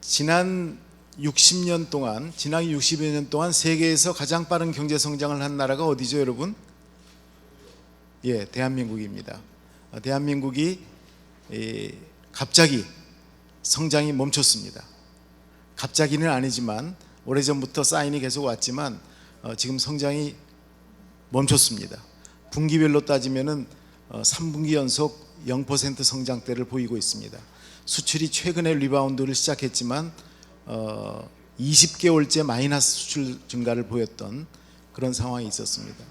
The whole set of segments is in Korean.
지난 60년 동안, 지난 60여 년 동안 세계에서 가장 빠른 경제 성장을 한 나라가 어디죠, 여러분? 예, 대한민국입니다. 대한민국이 갑자기 성장이 멈췄습니다. 갑자기는 아니지만 오래전부터 사인이 계속 왔지만 지금 성장이 멈췄습니다. 분기별로 따지면은 3분기 연속 0% 성장대를 보이고 있습니다. 수출이 최근에 리바운드를 시작했지만 20개월째 마이너스 수출 증가를 보였던 그런 상황이 있었습니다.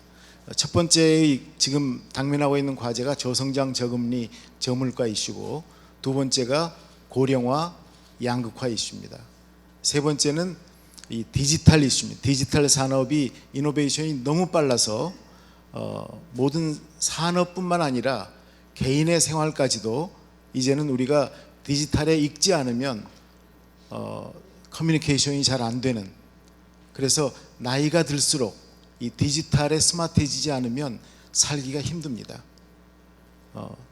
첫 번째 지금 당면하고 있는 과제가 저성장, 저금리, 저물가 이슈고, 두 번째가 고령화, 양극화 이슈입니다. 세 번째는 이 디지털 이슈입니다. 디지털 산업이 이노베이션이 너무 빨라서 모든 산업뿐만 아니라 개인의 생활까지도 이제는 우리가 디지털에 익지 않으면 커뮤니케이션이 잘 안 되는, 그래서 나이가 들수록 이 디지털에 스마트해지지 않으면 살기가 힘듭니다.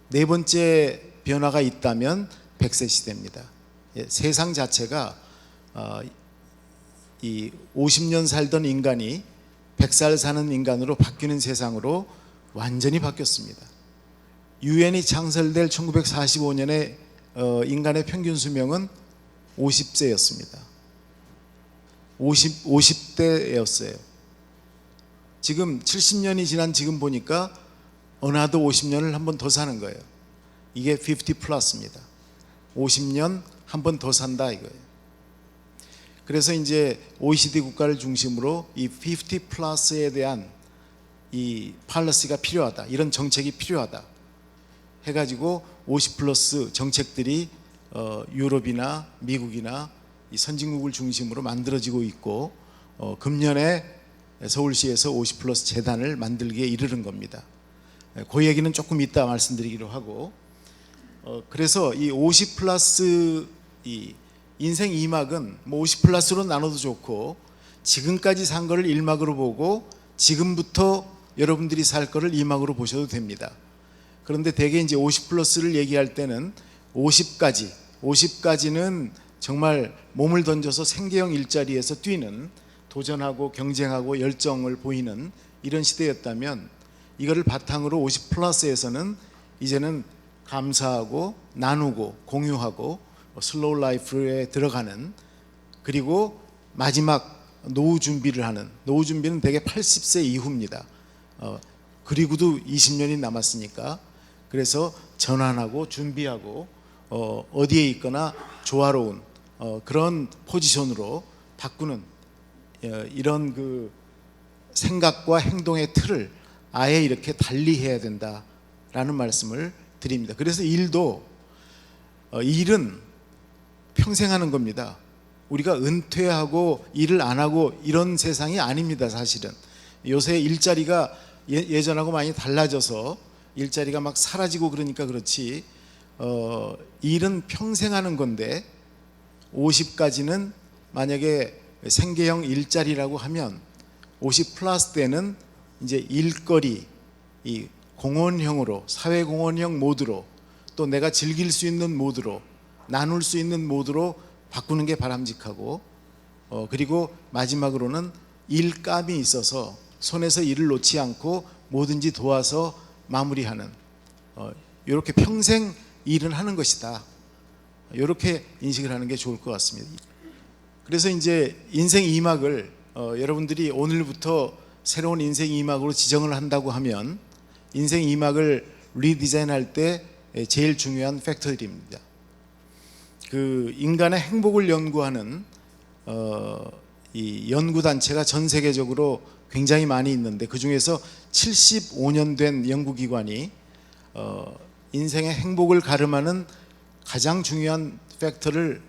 네 번째 변화가 있다면 100세 시대입니다. 세상 자체가 이 50년 살던 인간이 100살 사는 인간으로 바뀌는 세상으로 완전히 바뀌었습니다. 유엔이 창설될 1945년에 인간의 평균 수명은 50세였습니다. 50대였어요. 지금 70년이 지난 지금 보니까 어나더 50년을 한 번 더 사는 거예요. 이게 50 플러스입니다. 50년 한 번 더 산다 이거예요. 그래서 이제 OECD 국가를 중심으로 이 50 플러스에 대한 이 팔러시가 필요하다, 이런 정책이 필요하다 해가지고 50 플러스 정책들이 유럽이나 미국이나 이 선진국을 중심으로 만들어지고 있고, 금년에 서울시에서 50 플러스 재단을 만들기에 이르는 겁니다. 그 얘기는 조금 이따 말씀드리기로 하고, 그래서 이 50 플러스 이 인생 2막은 뭐 50 플러스로 나눠도 좋고, 지금까지 산 거를 1막으로 보고 지금부터 여러분들이 살 거를 2막으로 보셔도 됩니다. 그런데 대개 이제 50 플러스를 얘기할 때는 50까지는 정말 몸을 던져서 생계형 일자리에서 뛰는, 도전하고 경쟁하고 열정을 보이는 이런 시대였다면, 이거를 바탕으로 50 플러스에서는 이제는 감사하고 나누고 공유하고 슬로우 라이프에 들어가는, 그리고 마지막 노후 준비를 하는, 노후 준비는 대개 80세 이후입니다. 그리고도 20년이 남았으니까, 그래서 전환하고 준비하고 어디에 있거나 조화로운 그런 포지션으로 바꾸는 이런 그 생각과 행동의 틀을 아예 이렇게 달리 해야 된다라는 말씀을 드립니다. 그래서 일은 평생 하는 겁니다. 우리가 은퇴하고 일을 안 하고 이런 세상이 아닙니다. 사실은 요새 일자리가 예전하고 많이 달라져서 일자리가 막 사라지고 그러니까 그렇지, 일은 평생 하는 건데 50까지는 만약에 생계형 일자리라고 하면 50 플러스 때는 이제 일거리, 이 공원형으로, 사회공헌형 모드로, 또 내가 즐길 수 있는 모드로, 나눌 수 있는 모드로 바꾸는 게 바람직하고, 그리고 마지막으로는 일감이 있어서 손에서 일을 놓지 않고 뭐든지 도와서 마무리하는, 이렇게 평생 일은 하는 것이다, 이렇게 인식을 하는 게 좋을 것 같습니다. 그래서 이제 인생 2막을 여러분들이 오늘부터 새로운 인생 2막으로 지정을 한다고 하면, 인생 2막을 리디자인할 때 제일 중요한 팩터들입니다. 그 인간의 행복을 연구하는 이 연구 단체가 전 세계적으로 굉장히 많이 있는데, 그 중에서 75년 된 연구기관이 인생의 행복을 가름하는 가장 중요한 팩터를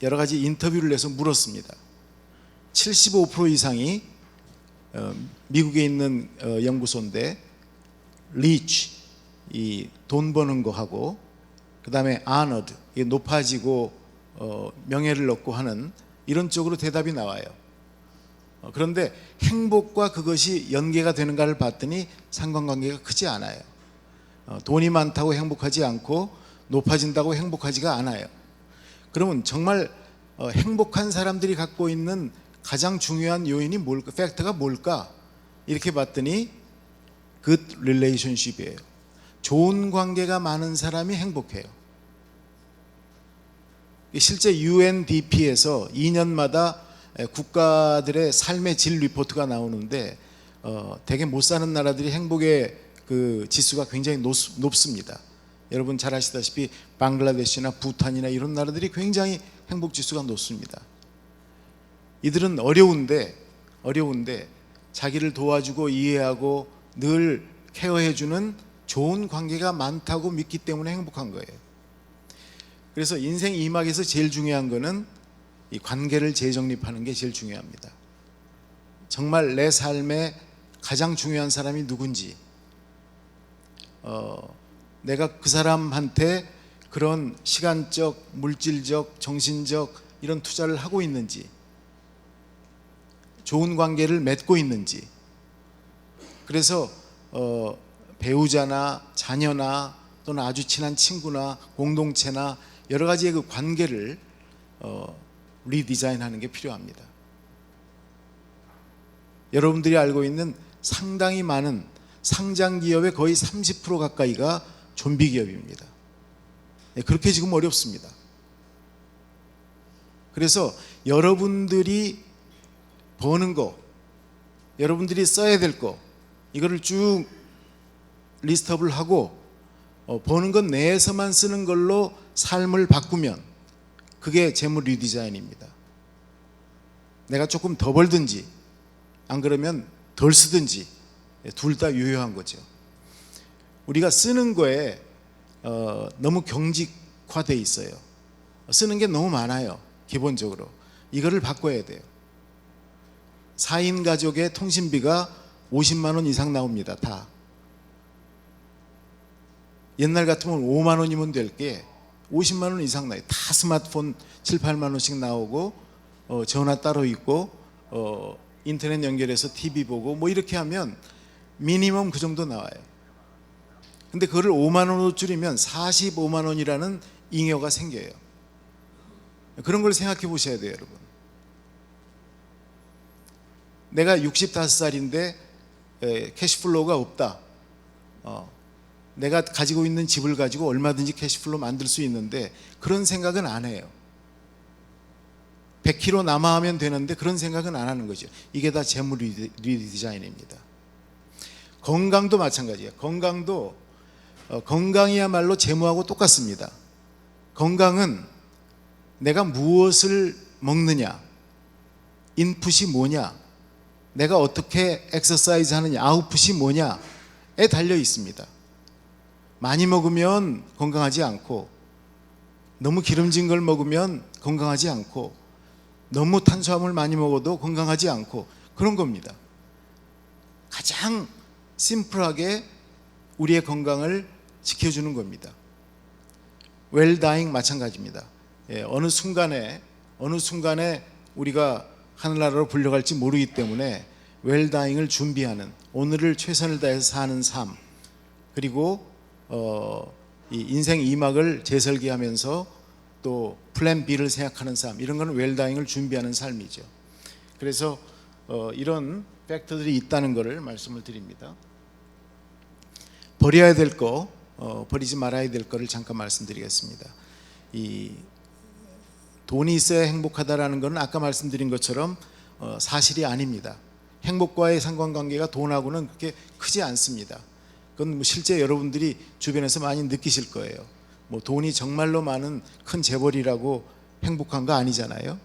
여러 가지 인터뷰를 해서 물었습니다. 75% 이상이 미국에 있는 연구소인데, 리치, 이 돈 버는 거 하고, 그 다음에 아너드, 높아지고 명예를 얻고 하는 이런 쪽으로 대답이 나와요. 그런데 행복과 그것이 연계가 되는가를 봤더니 상관관계가 크지 않아요. 돈이 많다고 행복하지 않고 높아진다고 행복하지가 않아요. 그러면 정말 행복한 사람들이 갖고 있는 가장 중요한 요인이 뭘까? 팩터가 뭘까? 이렇게 봤더니 good relationship이에요. 좋은 관계가 많은 사람이 행복해요. 실제 UNDP에서 2년마다 국가들의 삶의 질 리포트가 나오는데 되게 못 사는 나라들이 행복의 그 지수가 굉장히 높습니다. 여러분 잘 아시다시피 방글라데시나 부탄이나 이런 나라들이 굉장히 행복 지수가 높습니다. 이들은 어려운데 자기를 도와주고 이해하고 늘 케어해주는 좋은 관계가 많다고 믿기 때문에 행복한 거예요. 그래서 인생 2막에서 제일 중요한 거는 이 관계를 재정립하는 게 제일 중요합니다. 정말 내 삶에 가장 중요한 사람이 누군지, 내가 그 사람한테 그런 시간적, 물질적, 정신적 이런 투자를 하고 있는지, 좋은 관계를 맺고 있는지. 그래서 배우자나 자녀나 또는 아주 친한 친구나 공동체나 여러 가지의 그 관계를 리디자인하는 게 필요합니다. 여러분들이 알고 있는 상당히 많은 상장 기업의 거의 30% 가까이가 좀비 기업입니다. 그렇게 지금 어렵습니다. 그래서 여러분들이 버는 거, 여러분들이 써야 될 거, 이거를 쭉 리스트업을 하고 버는 건 내에서만 쓰는 걸로 삶을 바꾸면 그게 재물 리디자인입니다. 내가 조금 더 벌든지 안 그러면 덜 쓰든지 둘 다 유효한 거죠. 우리가 쓰는 거에 너무 경직화돼 있어요. 쓰는 게 너무 많아요. 기본적으로 이거를 바꿔야 돼요. 4인 가족의 통신비가 50만 원 이상 나옵니다. 다. 옛날 같으면 5만 원이면 될 게 50만 원 이상 나요. 다 스마트폰 7, 8만 원씩 나오고 전화 따로 있고 인터넷 연결해서 TV 보고 뭐 이렇게 하면 미니멈 그 정도 나와요. 근데 그거를 5만 원으로 줄이면 45만 원이라는 잉여가 생겨요. 그런 걸 생각해 보셔야 돼요, 여러분. 내가 65살인데 캐시플로우가 없다. 내가 가지고 있는 집을 가지고 얼마든지 캐시플로우 만들 수 있는데 그런 생각은 안 해요. 100kg 남아하면 되는데 그런 생각은 안 하는 거죠. 이게 다 재물 리디자인입니다. 건강도 마찬가지예요. 건강이야말로 재무하고 똑같습니다. 건강은 내가 무엇을 먹느냐, 인풋이 뭐냐, 내가 어떻게 엑서사이즈 하느냐, 아웃풋이 뭐냐에 달려 있습니다. 많이 먹으면 건강하지 않고, 너무 기름진 걸 먹으면 건강하지 않고, 너무 탄수화물 많이 먹어도 건강하지 않고, 그런 겁니다. 가장 심플하게 우리의 건강을 지켜주는 겁니다. 웰다잉 마찬가지입니다. 어느 순간에 우리가 하늘나라로 불려갈지 모르기 때문에 웰다잉을 준비하는, 오늘을 최선을 다해서 사는 삶, 그리고 이 인생 2막을 재설계하면서 또 플랜 B를 생각하는 삶, 이런 거는 웰다잉을 준비하는 삶이죠. 그래서 이런 팩터들이 있다는 것을 말씀을 드립니다. 버려야 될 거, 버리지 말아야 될 거를 잠깐 말씀드리겠습니다. 이 돈이 있어야 행복하다라는 것은 아까 말씀드린 것처럼 사실이 아닙니다. 행복과의 상관관계가 돈하고는 그렇게 크지 않습니다. 그건 실제 여러분들이 주변에서 많이 느끼실 거예요. 뭐 돈이 정말로 많은 큰 재벌이라고 행복한 거 아니잖아요.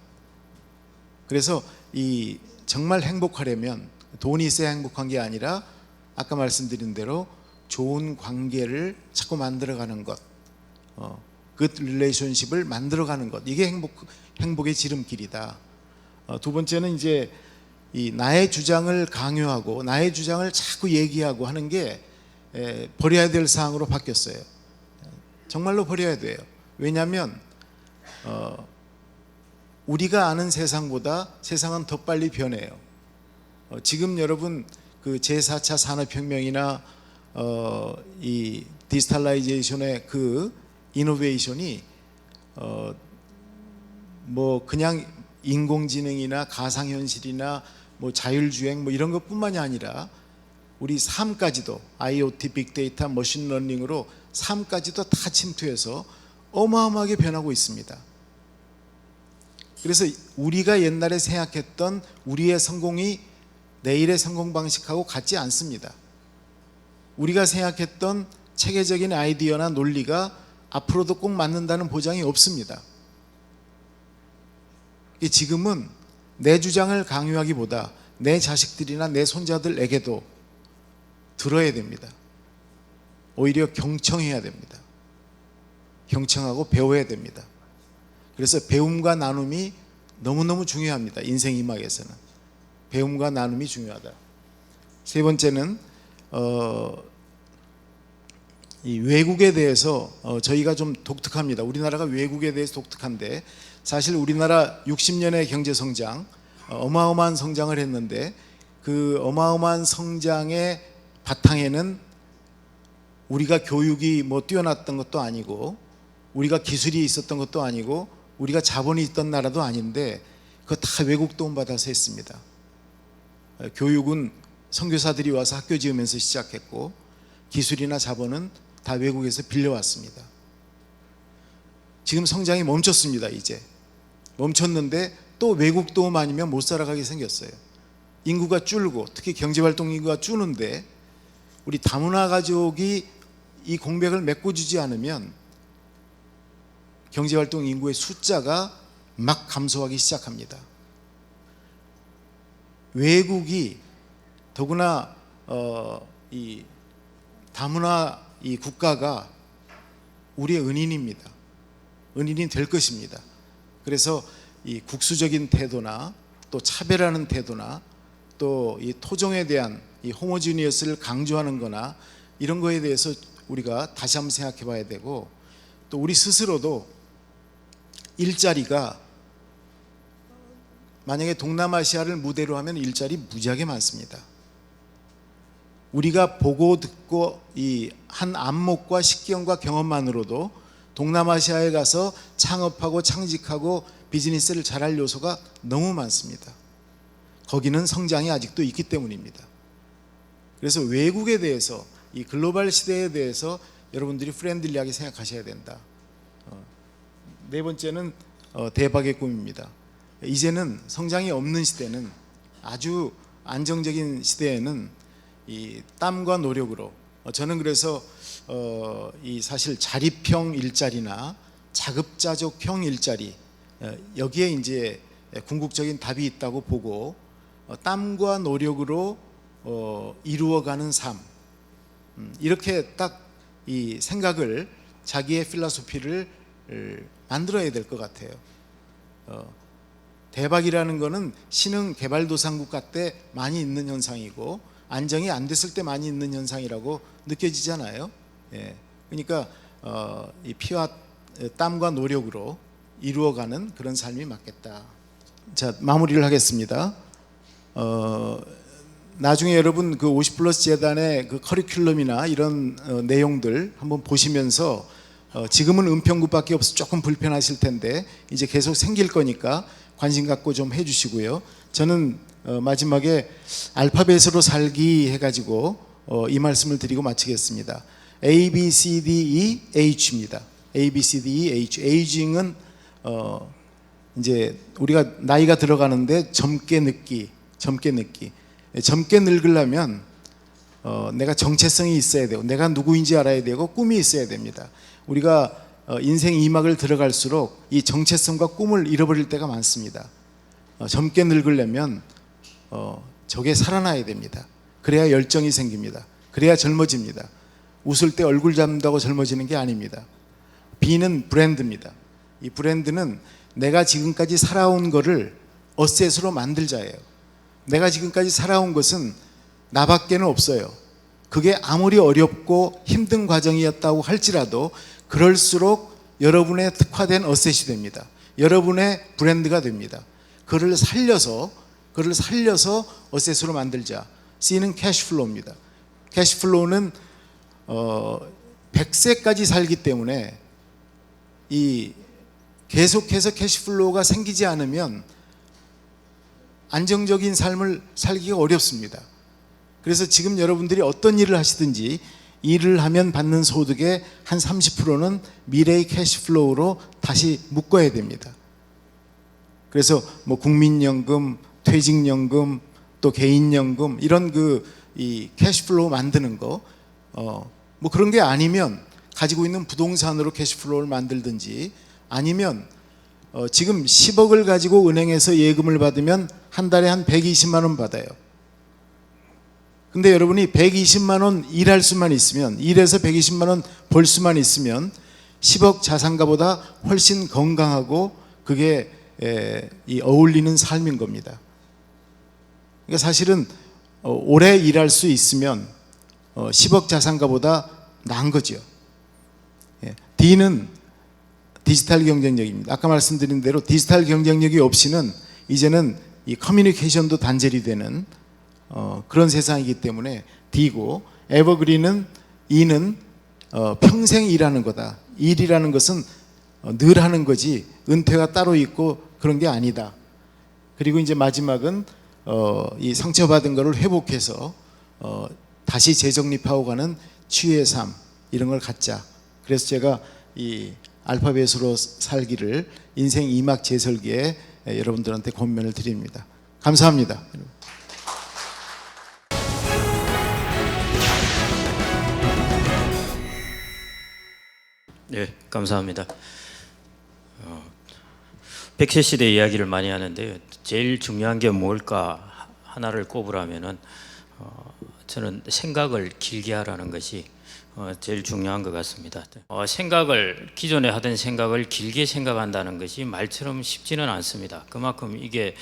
그래서 이 정말 행복하려면 돈이 있어야 행복한 게 아니라 아까 말씀드린 대로 좋은 관계를 자꾸 만들어가는 것, good relationship을 만들어가는 것, 이게 행복의 지름길이다. 두 번째는 이제 이 나의 주장을 강요하고 나의 주장을 자꾸 얘기하고 하는 게 버려야 될 사항으로 바뀌었어요. 정말로 버려야 돼요. 왜냐하면 우리가 아는 세상보다 세상은 더 빨리 변해요. 지금 여러분 그 제4차 산업혁명이나 이 디지털라이제이션의 그 이노베이션이 뭐 그냥 인공지능이나 가상현실이나 뭐 자율주행 뭐 이런 것뿐만이 아니라 우리 삶까지도 IoT, 빅데이터, 머신러닝으로 삶까지도 다 침투해서 어마어마하게 변하고 있습니다. 그래서 우리가 옛날에 생각했던 우리의 성공이 내일의 성공 방식하고 같지 않습니다. 우리가 생각했던 체계적인 아이디어나 논리가 앞으로도 꼭 맞는다는 보장이 없습니다. 지금은 내 주장을 강요하기보다 내 자식들이나 내 손자들에게도 들어야 됩니다. 오히려 경청해야 됩니다. 경청하고 배워야 됩니다. 그래서 배움과 나눔이 너무너무 중요합니다. 인생 이막에서는 배움과 나눔이 중요하다. 세 번째는 이 외국에 대해서 저희가 좀 독특합니다. 우리나라가 외국에 대해서 독특한데 사실 우리나라 60년의 경제 성장, 어마어마한 성장을 했는데 그 어마어마한 성장의 바탕에는 우리가 교육이 뭐 뛰어났던 것도 아니고 우리가 기술이 있었던 것도 아니고 우리가 자본이 있던 나라도 아닌데 그거 다 외국 도움 받아서 했습니다. 교육은 선교사들이 와서 학교 지으면서 시작했고 기술이나 자본은 다 외국에서 빌려왔습니다. 지금 성장이 멈췄습니다. 이제 멈췄는데 또 외국 도움 아니면 못 살아가게 생겼어요. 인구가 줄고 특히 경제활동 인구가 줄는데 우리 다문화 가족이 이 공백을 메꿔주지 않으면 경제활동 인구의 숫자가 막 감소하기 시작합니다. 외국이 더구나 이 다문화 이 국가가 우리의 은인입니다. 은인이 될 것입니다. 그래서 이 국수적인 태도나 또 차별하는 태도나 또 이 토종에 대한 이 호모지니어스를 강조하는 거나 이런 거에 대해서 우리가 다시 한번 생각해 봐야 되고 또 우리 스스로도 일자리가 만약에 동남아시아를 무대로 하면 일자리 무지하게 많습니다. 우리가 보고 듣고 이 한 안목과 식견과 경험만으로도 동남아시아에 가서 창업하고 창직하고 비즈니스를 잘할 요소가 너무 많습니다. 거기는 성장이 아직도 있기 때문입니다. 그래서 외국에 대해서 이 글로벌 시대에 대해서 여러분들이 프렌들리하게 생각하셔야 된다. 네 번째는 대박의 꿈입니다. 이제는 성장이 없는 시대는 아주 안정적인 시대에는 이 땀과 노력으로 저는 그래서 이 사실 자립형 일자리나 자급자족형 일자리 여기에 이제 궁극적인 답이 있다고 보고 땀과 노력으로 이루어가는 삶 이렇게 딱 이 생각을 자기의 필라소피를 만들어야 될 것 같아요. 대박이라는 거는 신흥 개발도상국 같을 때 많이 있는 현상이고 안정이 안 됐을 때 많이 있는 현상이라고 느껴지잖아요. 예. 그러니까 이 피와 땀과 노력으로 이루어가는 그런 삶이 맞겠다. 자, 마무리를 하겠습니다. 나중에 여러분 그 50플러스 재단의 그 커리큘럼이나 이런 내용들 한번 보시면서 지금은 은평구밖에 없어 조금 불편하실 텐데 이제 계속 생길 거니까 관심 갖고 좀 해주시고요. 저는 마지막에 알파벳으로 살기 해가지고 이 말씀을 드리고 마치겠습니다. A, B, C, D, E, H입니다. A, B, C, D, E, H. 에이징은 이제 우리가 나이가 들어가는데 젊게 늙기. 젊게 늙으려면 내가 정체성이 있어야 되고 내가 누구인지 알아야 되고 꿈이 있어야 됩니다. 우리가 인생 2막을 들어갈수록 이 정체성과 꿈을 잃어버릴 때가 많습니다. 젊게 늙으려면 저게 살아나야 됩니다. 그래야 열정이 생깁니다. 그래야 젊어집니다. 웃을 때 얼굴 잡는다고 젊어지는 게 아닙니다. B는 브랜드입니다. 이 브랜드는 내가 지금까지 살아온 거를 어셋으로 만들자예요. 내가 지금까지 살아온 것은 나밖에는 없어요. 그게 아무리 어렵고 힘든 과정이었다고 할지라도 그럴수록 여러분의 특화된 어셋이 됩니다. 여러분의 브랜드가 됩니다. 그를 살려서 어셋으로 만들자. C는 캐시플로우입니다. 캐시플로우는 100세까지 살기 때문에 이 계속해서 캐시플로우가 생기지 않으면 안정적인 삶을 살기가 어렵습니다. 그래서 지금 여러분들이 어떤 일을 하시든지 일을 하면 받는 소득의 한 30%는 미래의 캐시플로우로 다시 묶어야 됩니다. 그래서 뭐 국민연금, 퇴직연금, 또 개인연금 이런 이 캐시플로우 만드는 거, 뭐 그런 게 아니면 가지고 있는 부동산으로 캐시플로우를 만들든지 아니면 지금 10억을 가지고 은행에서 예금을 받으면 한 달에 한 120만 원 받아요. 근데 여러분이 120만 원 일할 수만 있으면, 일해서 120만 원 벌 수만 있으면 10억 자산가보다 훨씬 건강하고 그게 이 어울리는 삶인 겁니다. 그러니까 사실은 오래 일할 수 있으면 10억 자산가보다 나은 거죠. D는 디지털 경쟁력입니다. 아까 말씀드린 대로 디지털 경쟁력이 없이는 이제는 이 커뮤니케이션도 단절이 되는 그런 세상이기 때문에 D고, 에버그린은 E는 평생 일하는 거다. 일이라는 것은 늘 하는 거지 은퇴가 따로 있고 그런 게 아니다. 그리고 이제 마지막은 이 상처받은 거를 회복해서 다시 재정립하고 가는 치유의 삶, 이런 걸 갖자. 그래서 제가 이 알파벳으로 살기를 인생 2막 재설계에 여러분들한테 권면을 드립니다. 감사합니다. 네, 감사합니다. 100세 시대 이야기를 많이 하는데요. 제일 중요한 게 뭘까 하나를 꼽으라면은 저는 생각을 길게 하라는 것이 제일 중요한 것 같습니다. 기존에 하던 생각을 길게 생각한다는 것이 말처럼 쉽지는 않습니다. 그만큼 이게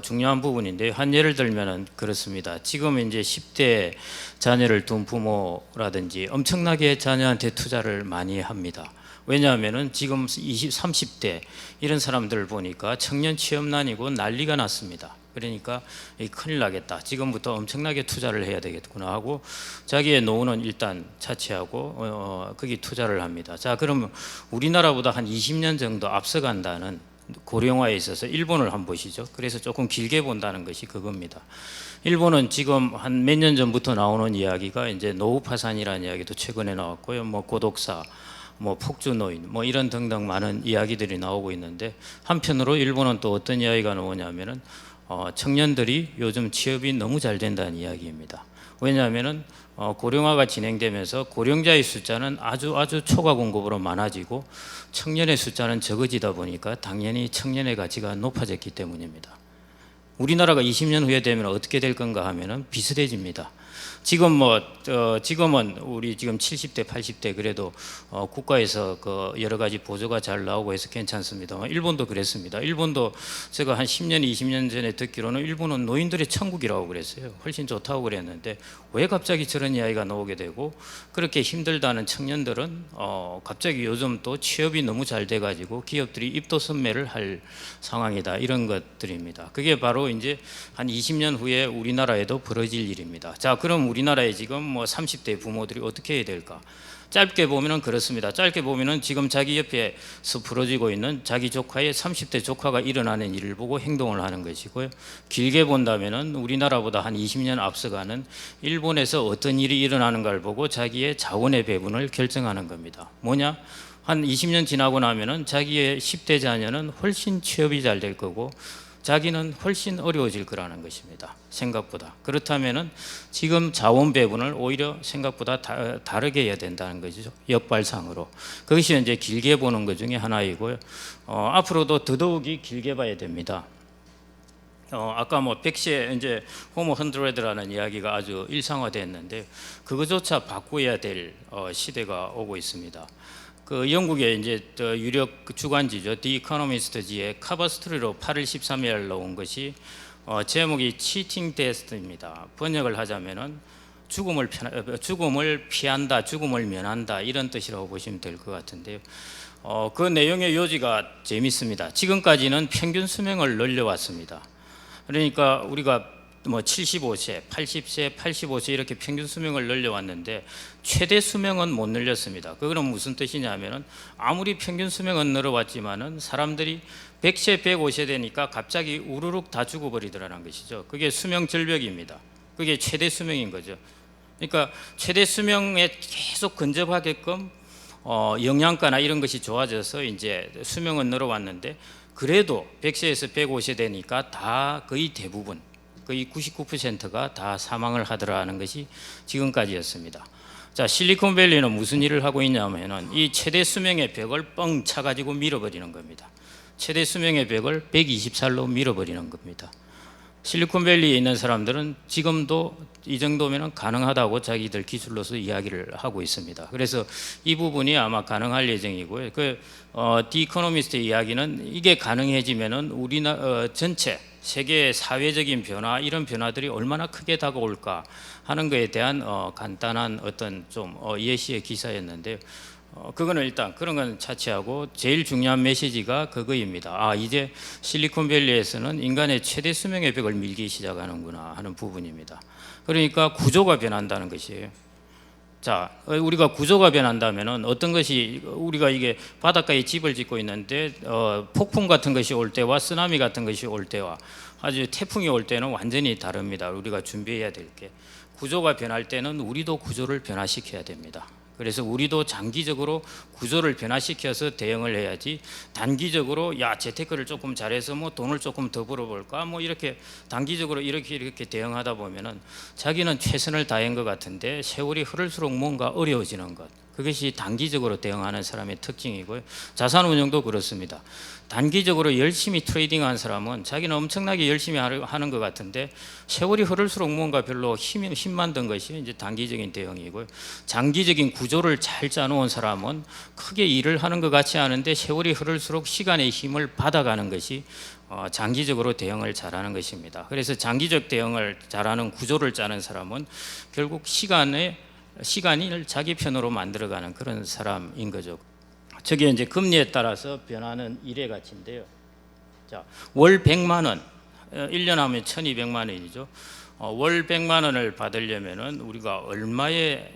중요한 부분인데, 한 예를 들면은 그렇습니다. 지금 이제 10대 자녀를 둔 부모라든지 엄청나게 자녀한테 투자를 많이 합니다. 왜냐하면은 지금 20, 30대 이런 사람들을 보니까 청년 취업난이고 난리가 났습니다. 그러니까 큰일 나겠다, 지금부터 엄청나게 투자를 해야 되겠구나 하고 자기의 노후는 일단 차치하고 거기 투자를 합니다. 자, 그럼 우리나라보다 한 20년 정도 앞서간다는 고령화에 있어서 일본을 한번 보시죠. 그래서 조금 길게 본다는 것이 그겁니다. 일본은 지금 한 몇 년 전부터 나오는 이야기가 이제 노후 파산이라는 이야기도 최근에 나왔고요. 뭐 고독사, 뭐 폭주노인, 뭐 이런 등등 많은 이야기들이 나오고 있는데, 한편으로 일본은 또 어떤 이야기가 나오냐면은 청년들이 요즘 취업이 너무 잘 된다는 이야기입니다. 왜냐하면은 고령화가 진행되면서 고령자의 숫자는 아주 초과 공급으로 많아지고 청년의 숫자는 적어지다 보니까 당연히 청년의 가치가 높아졌기 때문입니다. 우리나라가 20년 후에 되면 어떻게 될 건가 하면은 비슷해집니다. 지금은 우리 지금 70대, 80대 그래도 국가에서 그 여러 가지 보조가 잘 나오고 해서 괜찮습니다. 일본도 그랬습니다. 일본도 제가 한 10년, 20년 전에 듣기로는 일본은 노인들의 천국이라고 그랬어요. 훨씬 좋다고 그랬는데 왜 갑자기 저런 이야기가 나오게 되고, 그렇게 힘들다는 청년들은 갑자기 요즘 또 취업이 너무 잘 돼가지고 기업들이 입도선매를 할 상황이다, 이런 것들입니다. 그게 바로 이제 한 20년 후에 우리나라에도 벌어질 일입니다. 자, 그럼 우리나라에 지금 뭐 30대 부모들이 어떻게 해야 될까? 짧게 보면은 그렇습니다. 짧게 보면은 지금 자기 옆에서 벌어지고 있는 자기 조카의 30대 조카가 일어나는 일을 보고 행동을 하는 것이고요. 길게 본다면은 우리나라보다 한 20년 앞서가는 일본에서 어떤 일이 일어나는가를 보고 자기의 자원의 배분을 결정하는 겁니다. 뭐냐? 한 20년 지나고 나면은 자기의 10대 자녀는 훨씬 취업이 잘 될 거고 자기는 훨씬 어려워질 거라는 것입니다. 생각보다. 그렇다면은 지금 자원 배분을 오히려 생각보다 다르게 해야 된다는 것이죠. 역발상으로. 그것이 이제 길게 보는 것 중에 하나이고요. 앞으로도 더더욱이 길게 봐야 됩니다. 아까 뭐 100세 이제 호모 헌드레드라는 이야기가 아주 일상화됐는데 그것조차 바꾸어야 될 시대가 오고 있습니다. 그 영국의 이제 유력 주간지죠, 디 이코노미스트지의 커버 스토리로 8월 13일 나온 것이 제목이 치팅 데스트입니다. 번역을 하자면은 죽음을 피한다, 죽음을 면한다, 이런 뜻이라고 보시면 될 것 같은데요. 그 내용의 요지가 재밌습니다. 지금까지는 평균 수명을 늘려왔습니다. 그러니까 우리가 뭐 75세, 80세, 85세 이렇게 평균 수명을 늘려왔는데 최대 수명은 못 늘렸습니다. 그거는 무슨 뜻이냐면은 아무리 평균 수명은 늘어왔지만은 사람들이 100세, 105세 되니까 갑자기 우르륵 다 죽어버리더라는 것이죠. 그게 수명 절벽입니다. 그게 최대 수명인 거죠. 그러니까 최대 수명에 계속 근접하게끔 영양가나 이런 것이 좋아져서 이제 수명은 늘어왔는데 그래도 100세에서 105세 되니까 다 거의 대부분 거의 99%가 다 사망을 하더라는 것이 지금까지였습니다. 자, 실리콘밸리는 무슨 일을 하고 있냐면은 이 최대 수명의 벽을 뻥 차가지고 밀어버리는 겁니다. 최대 수명의 벽을 120살로 밀어버리는 겁니다. 실리콘밸리에 있는 사람들은 지금도 이 정도면 가능하다고 자기들 기술로서 이야기를 하고 있습니다. 그래서 이 부분이 아마 가능할 예정이고요. 디 이코노미스트의 이야기는 이게 가능해지면은 우리나라 전체 세계의 사회적인 변화 이런 변화들이 얼마나 크게 다가올까 하는 것에 대한 간단한 어떤 좀 예시의 기사였는데요. 그거는 일단 그런 건 차치하고 제일 중요한 메시지가 그거입니다. 이제 실리콘밸리에서는 인간의 최대 수명의 벽을 밀기 시작하는구나 하는 부분입니다. 그러니까 구조가 변한다는 것이에요. 자, 우리가 구조가 변한다면은 어떤 것이 우리가 이게 바닷가에 집을 짓고 있는데 폭풍 같은 것이 올 때와 쓰나미 같은 것이 올 때와 아주 태풍이 올 때는 완전히 다릅니다. 우리가 준비해야 될 게 구조가 변할 때는 우리도 구조를 변화시켜야 됩니다. 그래서 우리도 장기적으로 구조를 변화시켜서 대응을 해야지 단기적으로 야 재테크를 조금 잘해서 뭐 돈을 조금 더 벌어볼까 뭐 이렇게 단기적으로 이렇게 대응하다 보면은 자기는 최선을 다한 것 같은데 세월이 흐를수록 뭔가 어려워지는 것, 그것이 단기적으로 대응하는 사람의 특징이고요. 자산운용도 그렇습니다. 단기적으로 열심히 트레이딩한 사람은 자기는 엄청나게 열심히 하는 것 같은데 세월이 흐를수록 뭔가 별로 힘만 든 것이 이제 단기적인 대응이고요. 장기적인 구조를 잘 짜놓은 사람은 크게 일을 하는 것 같지 않은데 세월이 흐를수록 시간의 힘을 받아가는 것이 장기적으로 대응을 잘하는 것입니다. 그래서 장기적 대응을 잘하는 구조를 짜는 사람은 결국 시간을 자기 편으로 만들어가는 그런 사람인 거죠. 저게 이제 금리에 따라서 변하는 일의 가치인데요. 자, 월 100만 원, 1년 하면 1200만 원이죠. 월 100만 원을 받으려면은 우리가 얼마의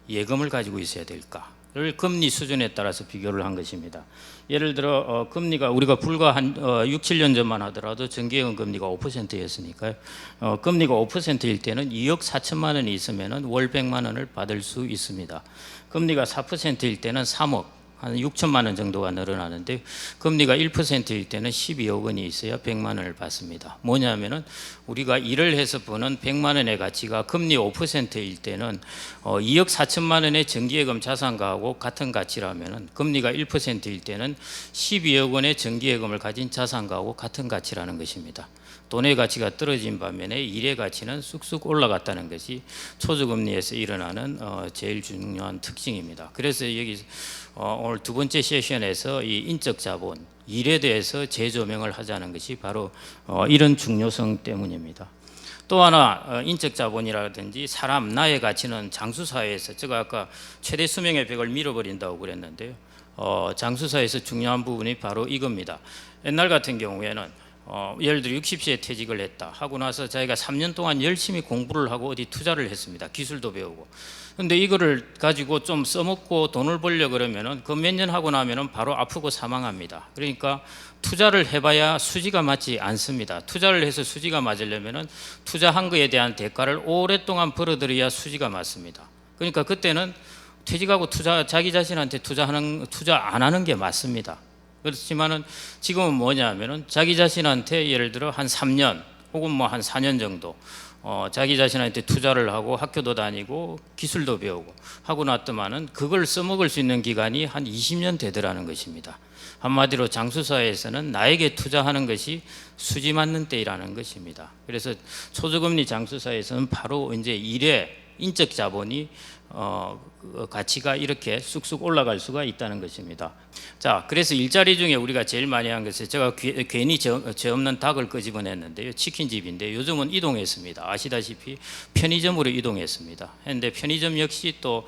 예금을 가지고 있어야 될까를 금리 수준에 따라서 비교를 한 것입니다. 예를 들어 금리가 우리가 불과 한 6, 7년 전만 하더라도 정기예금 금리가 5%였으니까요. 금리가 5%일 때는 2억 4천만 원이 있으면은 월 100만 원을 받을 수 있습니다. 금리가 4%일 때는 3억 한 6천만 원 정도가 늘어나는데 금리가 1%일 때는 12억 원이 있어야 100만 원을 받습니다. 뭐냐면은 우리가 일을 해서 버는 100만 원의 가치가 금리 5%일 때는 2억 4천만 원의 정기예금 자산가하고 같은 가치라면은 금리가 1%일 때는 12억 원의 정기예금을 가진 자산가하고 같은 가치라는 것입니다. 돈의 가치가 떨어진 반면에 일의 가치는 쑥쑥 올라갔다는 것이 초저금리에서 일어나는 제일 중요한 특징입니다. 그래서 여기 오늘 두 번째 세션에서 이 인적 자본, 일에 대해서 재조명을 하자는 것이 바로 이런 중요성 때문입니다. 또 하나 인적 자본이라든지 사람, 나의 가치는 장수사회에서 제가 아까 최대 수명의 벽을 밀어버린다고 그랬는데요. 장수사회에서 중요한 부분이 바로 이겁니다. 옛날 같은 경우에는 예를 들어 60세에 퇴직을 했다 하고 나서 자기가 3년 동안 열심히 공부를 하고 어디 투자를 했습니다. 기술도 배우고. 근데 이거를 가지고 좀 써먹고 돈을 벌려 그러면은 그 몇 년 하고 나면은 바로 아프고 사망합니다. 그러니까 투자를 해봐야 수지가 맞지 않습니다. 투자를 해서 수지가 맞으려면은 투자한 거에 대한 대가를 오랫동안 벌어들여야 수지가 맞습니다. 그러니까 그때는 퇴직하고 자기 자신한테 투자 안 하는 게 맞습니다. 그렇지만은 지금은 뭐냐면은 자기 자신한테 예를 들어 한 3년 혹은 뭐 한 4년 정도 자기 자신한테 투자를 하고 학교도 다니고 기술도 배우고 하고 났더만은 그걸 써먹을 수 있는 기간이 한 20년 되더라는 것입니다. 한마디로 장수사에서는 나에게 투자하는 것이 수지 맞는 때이라는 것입니다. 그래서 초저금리 장수사에서는 바로 이제 일에 인적 자본이 그 가치가 이렇게 쑥쑥 올라갈 수가 있다는 것입니다. 자, 그래서 일자리 중에 우리가 제일 많이 한 것은 제가 괜히 죄 없는 닭을 끄집어냈는데요. 치킨집인데 요즘은 이동했습니다. 아시다시피 편의점으로 이동했습니다. 그런데 편의점 역시 또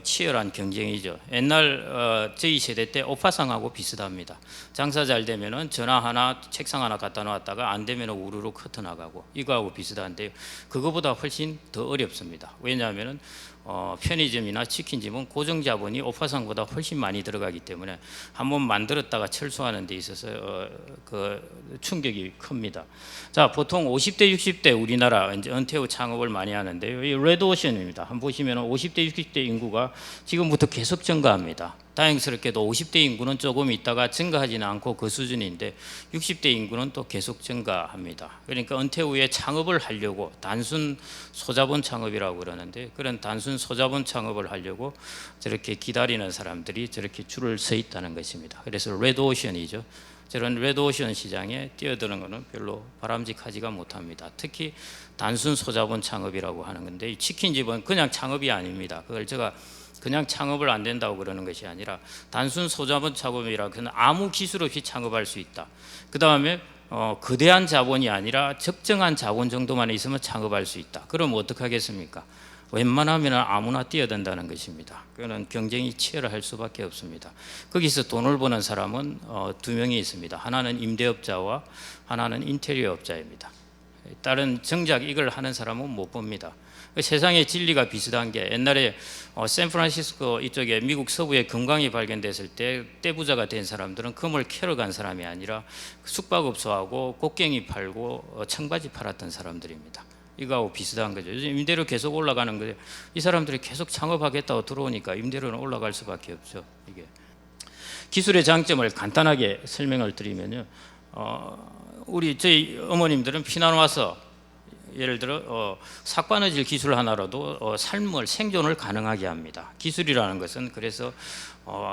치열한 경쟁이죠. 옛날 저희 세대 때 오파상하고 비슷합니다. 장사 잘 되면은 전화 하나, 책상 하나 갖다 놨다가 안 되면은 우르르 커터 나가고 이거하고 비슷한데요. 그거보다 훨씬 더 어렵습니다. 왜냐하면은 편의점이나 치킨집은 고정 자본이 오파상보다 훨씬 많이 들어가기 때문에 한번 만들었다가 철수하는 데 있어서 그 충격이 큽니다. 자, 보통 50대, 60대 우리나라 이제 은퇴 후 창업을 많이 하는데요. 이 레드오션입니다. 한번 보시면 50대, 60대 인구가 지금부터 계속 증가합니다. 다행스럽게도 50대 인구는 조금 있다가 증가하지는 않고 그 수준인데 60대 인구는 또 계속 증가합니다. 그러니까 은퇴 후에 창업을 하려고 단순 소자본 창업이라고 그러는데 그런 단순 소자본 창업을 하려고 저렇게 기다리는 사람들이 저렇게 줄을 서 있다는 것입니다. 그래서 레드오션이죠. 저런 레드오션 시장에 뛰어드는 것은 별로 바람직하지가 못합니다. 특히 단순 소자본 창업이라고 하는 건데 이 치킨집은 그냥 창업이 아닙니다. 그걸 제가 그냥 창업을 안 된다고 그러는 것이 아니라 단순 소자본 창업이라 그는 아무 기술 없이 창업할 수 있다. 그 다음에 거대한 자본이 아니라 적정한 자본 정도만 있으면 창업할 수 있다. 그럼 어떻게 하겠습니까? 웬만하면 아무나 뛰어든다는 것입니다. 그거는 경쟁이 치열할 수밖에 없습니다. 거기서 돈을 버는 사람은 두 명이 있습니다. 하나는 임대업자와 하나는 인테리어 업자입니다. 다른 정작 이걸 하는 사람은 못 봅니다. 세상의 진리가 비슷한 게 옛날에 샌프란시스코 이쪽에 미국 서부에 금광이 발견됐을 때 떼부자가 된 사람들은 금을 캐러 간 사람이 아니라 숙박업소하고 곡괭이 팔고 청바지 팔았던 사람들입니다. 이거하고 비슷한 거죠. 요즘 임대료 계속 올라가는 거예요. 이 사람들이 계속 창업하겠다고 들어오니까 임대료는 올라갈 수밖에 없죠. 이게 기술의 장점을 간단하게 설명을 드리면요. 우리 저희 어머님들은 피난 와서 예를 들어 삭바느질 기술 하나로도 삶을 생존을 가능하게 합니다. 기술이라는 것은 그래서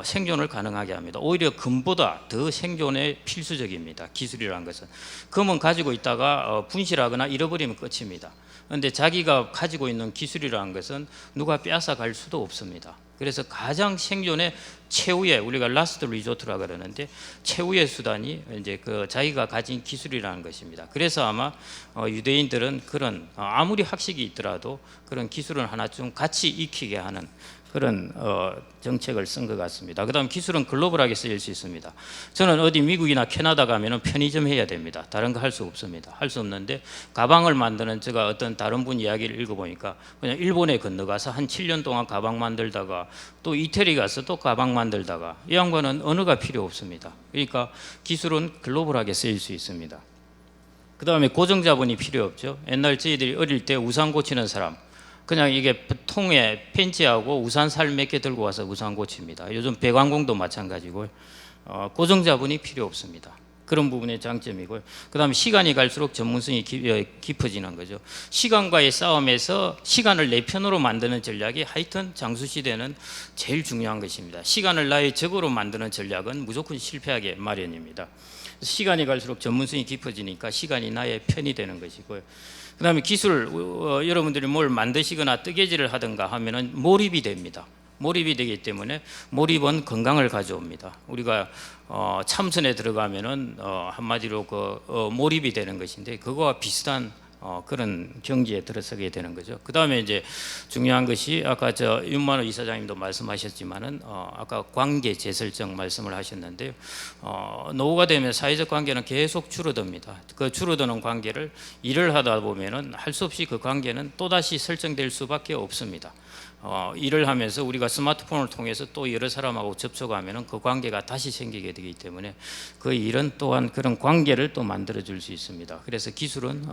생존을 가능하게 합니다. 오히려 금보다 더 생존에 필수적입니다. 기술이라는 것은 금은 가지고 있다가 분실하거나 잃어버리면 끝입니다. 그런데 자기가 가지고 있는 기술이라는 것은 누가 빼앗아 갈 수도 없습니다. 그래서 가장 생존의 최후의 우리가 라스트 리조트라 그러는데 최후의 수단이 이제 그 자기가 가진 기술이라는 것입니다. 그래서 아마 유대인들은 그런 아무리 학식이 있더라도 그런 기술은 하나쯤 같이 익히게 하는 그런 정책을 쓴 것 같습니다. 그다음 기술은 글로벌하게 쓰일 수 있습니다. 저는 어디 미국이나 캐나다 가면은 편의점 해야 됩니다. 다른 거 할 수 없습니다. 할 수 없는데 가방을 만드는 제가 어떤 다른 분 이야기를 읽어보니까 그냥 일본에 건너가서 한 7년 동안 가방 만들다가 또 이태리 가서 또 가방 만들다가 이 양반은 언어가 필요 없습니다. 그러니까 기술은 글로벌하게 쓰일 수 있습니다. 그 다음에 고정자본이 필요 없죠. 옛날 저희들이 어릴 때 우산 고치는 사람 그냥 이게 통에 펜치하고 우산 살 몇 개 들고 와서 우산 고칩니다. 요즘 배관공도 마찬가지고 고정자본이 필요 없습니다. 그런 부분의 장점이고요. 그 다음에 시간이 갈수록 전문성이 깊어지는 거죠. 시간과의 싸움에서 시간을 내 편으로 만드는 전략이 하여튼 장수시대는 제일 중요한 것입니다. 시간을 나의 적으로 만드는 전략은 무조건 실패하게 마련입니다. 시간이 갈수록 전문성이 깊어지니까 시간이 나의 편이 되는 것이고요. 그 다음에 기술, 여러분들이 뭘 만드시거나 뜨개질을 하든가 하면은 몰입이 됩니다. 몰입이 되기 때문에 몰입은 건강을 가져옵니다. 우리가 참선에 들어가면은 한마디로 몰입이 되는 것인데 그거와 비슷한 그런 경지에 들어서게 되는 거죠. 그 다음에 이제 중요한 것이 아까 윤만호 이사장님도 말씀하셨지만은 아까 관계 재설정 말씀을 하셨는데요. 노후가 되면 사회적 관계는 계속 줄어듭니다. 그 줄어드는 관계를 일을 하다 보면은 할 수 없이 그 관계는 또 다시 설정될 수밖에 없습니다. 일을 하면서 우리가 스마트폰을 통해서 또 여러 사람하고 접촉하면은 그 관계가 다시 생기게 되기 때문에 그 일은 또한 그런 관계를 또 만들어 줄 수 있습니다. 그래서 기술은